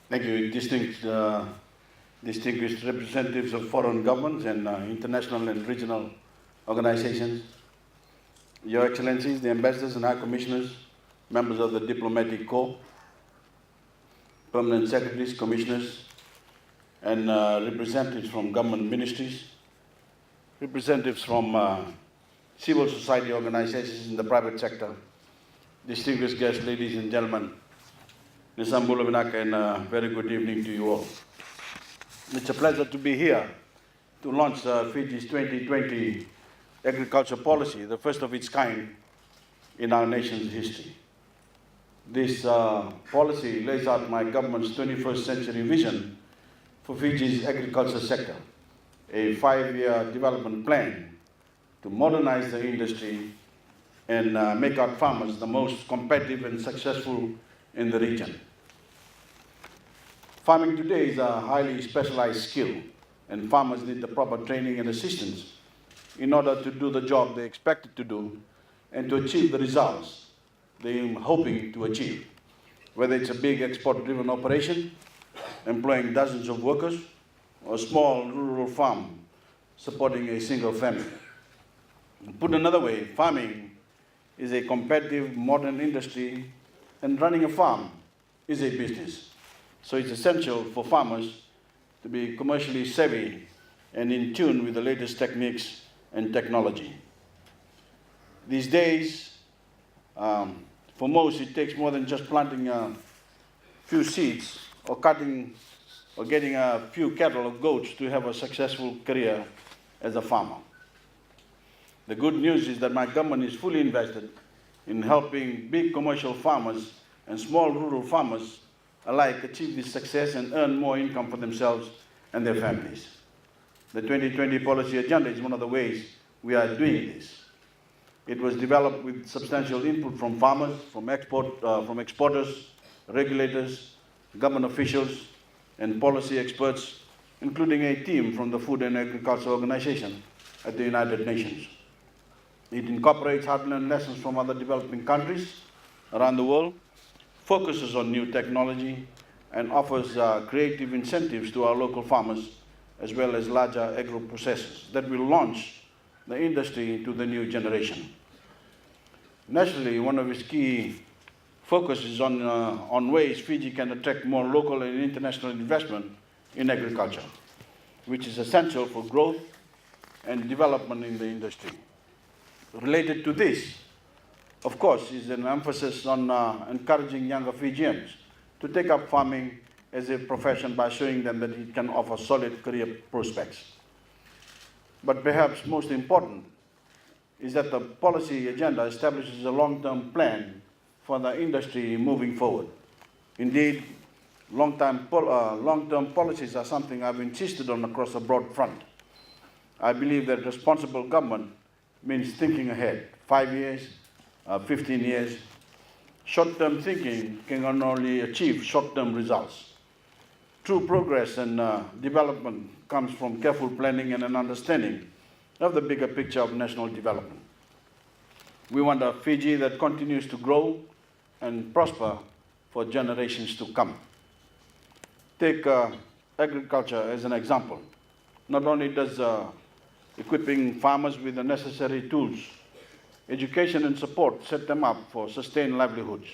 Thank you, distinguished representatives of foreign governments and international and regional organizations, Your Excellencies, the ambassadors and high commissioners, members of the diplomatic corps, permanent secretaries, commissioners, and representatives from government ministries, representatives from civil society organizations in the private sector, distinguished guests, ladies and gentlemen, Nisambula Vinaka, and a very good evening to you all. It's a pleasure to be here to launch Fiji's 2020 agriculture policy, the first of its kind in our nation's history. This policy lays out my government's 21st century vision for Fiji's agriculture sector, a 5-year development plan to modernize the industry and make our farmers the most competitive and successful in the region. Farming today is a highly specialized skill, and farmers need the proper training and assistance in order to do the job they're expected to do and to achieve the results they're hoping to achieve. Whether it's a big export-driven operation, employing dozens of workers, or a small rural farm supporting a single family. Put another way, farming is a competitive modern industry, and running a farm is a business. So it's essential for farmers to be commercially savvy and in tune with the latest techniques and technology. These days, for most, it takes more than just planting a few seeds or cutting or getting a few cattle or goats to have a successful career as a farmer. The good news is that my government is fully invested in helping big commercial farmers and small rural farmers alike achieve this success and earn more income for themselves and their families. The 2020 policy agenda is one of the ways we are doing this. It was developed with substantial input from farmers, from exporters, regulators, government officials, and policy experts, including a team from the Food and Agriculture Organization at the United Nations. It incorporates hard-learned lessons from other developing countries around the world, focuses on new technology, and offers creative incentives to our local farmers as well as larger agro-processors that will launch the industry to the new generation. Naturally, one of its key focuses on ways Fiji can attract more local and international investment in agriculture, which is essential for growth and development in the industry. Related to this, of course, is an emphasis on encouraging younger Fijians to take up farming as a profession by showing them that it can offer solid career prospects. But perhaps most important is that the policy agenda establishes a long-term plan for the industry moving forward. Indeed, long-term policies are something I've insisted on across a broad front. I believe that responsible government means thinking ahead, 5 years, 15 years. Short-term thinking can only achieve short-term results. True progress and development comes from careful planning and an understanding of the bigger picture of national development. We want a Fiji that continues to grow and prosper for generations to come. Take agriculture as an example. Not only does equipping farmers with the necessary tools, education and support set them up for sustained livelihoods.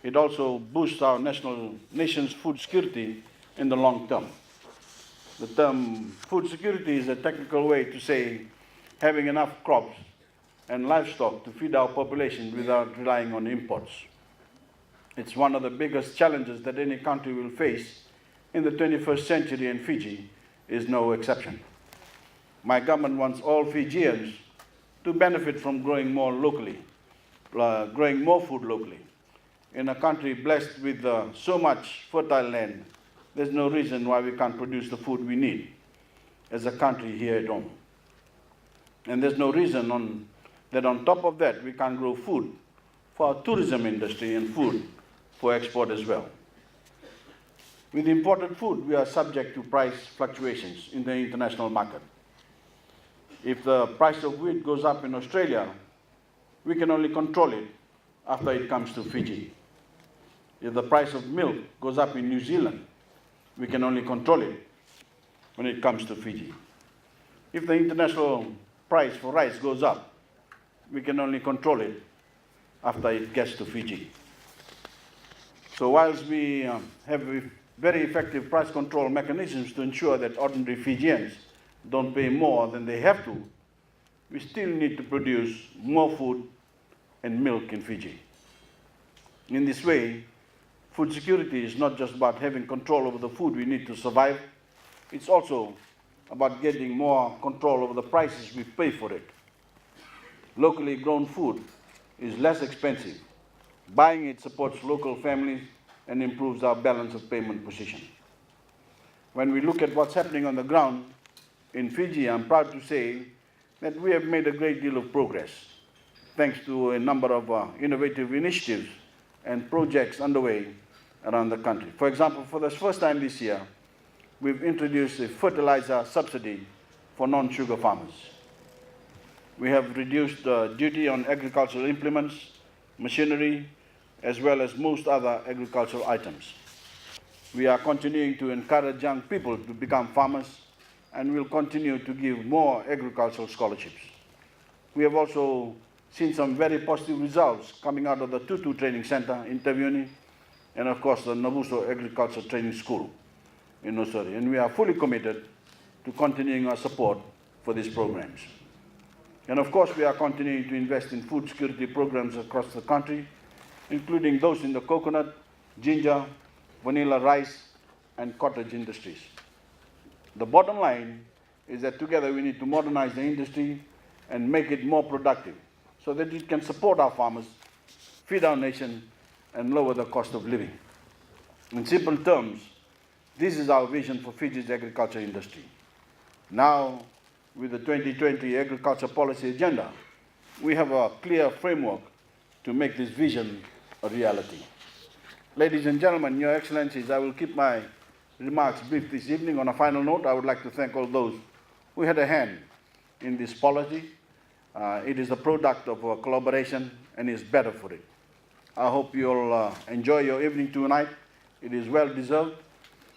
It also boosts our nation's food security in the long term. The term food security is a technical way to say having enough crops and livestock to feed our population without relying on imports. It's one of the biggest challenges that any country will face in the 21st century, and Fiji is no exception. My government wants all Fijians to benefit from growing more locally, growing more food locally. In a country blessed with so much fertile land, there's no reason why we can't produce the food we need as a country here at home. And there's no reason that on top of that we can't grow food for our tourism industry and food for export as well. With imported food, we are subject to price fluctuations in the international market. If the price of wheat goes up in Australia, we can only control it after it comes to Fiji. If the price of milk goes up in New Zealand, we can only control it when it comes to Fiji. If the international price for rice goes up, we can only control it after it gets to Fiji. So whilst we have very effective price control mechanisms to ensure that ordinary Fijians don't pay more than they have to, we still need to produce more food and milk in Fiji. In this way, food security is not just about having control over the food we need to survive, it's also about getting more control over the prices we pay for it. Locally grown food is less expensive. Buying it supports local families and improves our balance of payment position. When we look at what's happening on the ground in Fiji, I'm proud to say that we have made a great deal of progress, thanks to a number of innovative initiatives and projects underway around the country. For example, for the first time this year, we've introduced a fertilizer subsidy for non-sugar farmers. We have reduced the duty on agricultural implements, machinery, as well as most other agricultural items. We are continuing to encourage young people to become farmers, and will continue to give more agricultural scholarships. We have also seen some very positive results coming out of the Tutu Training Center in Tavioni, and of course the Navuso Agriculture Training School in Osori. And we are fully committed to continuing our support for these programs. And of course we are continuing to invest in food security programs across the country, including those in the coconut, ginger, vanilla rice, and cottage industries. The bottom line is that together we need to modernize the industry and make it more productive so that it can support our farmers, feed our nation, and lower the cost of living. In simple terms, this is our vision for Fiji's agriculture industry. Now, with the 2020 Agriculture Policy Agenda, we have a clear framework to make this vision a reality. Ladies and gentlemen, Your Excellencies, I will keep my remarks brief this evening. On a final note, I would like to thank all those who had a hand in this policy. It is a product of our collaboration and is better for it. I hope you'll enjoy your evening tonight. It is well deserved.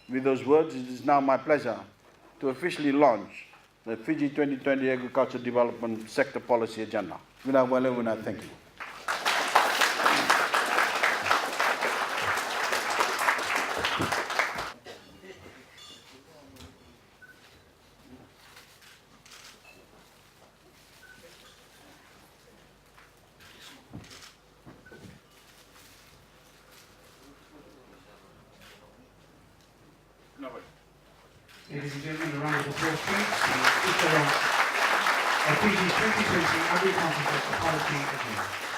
With those words, it is now my pleasure to officially launch the Fiji 2020 Agriculture Development Sector Policy Agenda. Thank you. Ladies and gentlemen, a round of applause, please. The speaker of Fiji's 2020 Agriculture Sector Policy Agenda.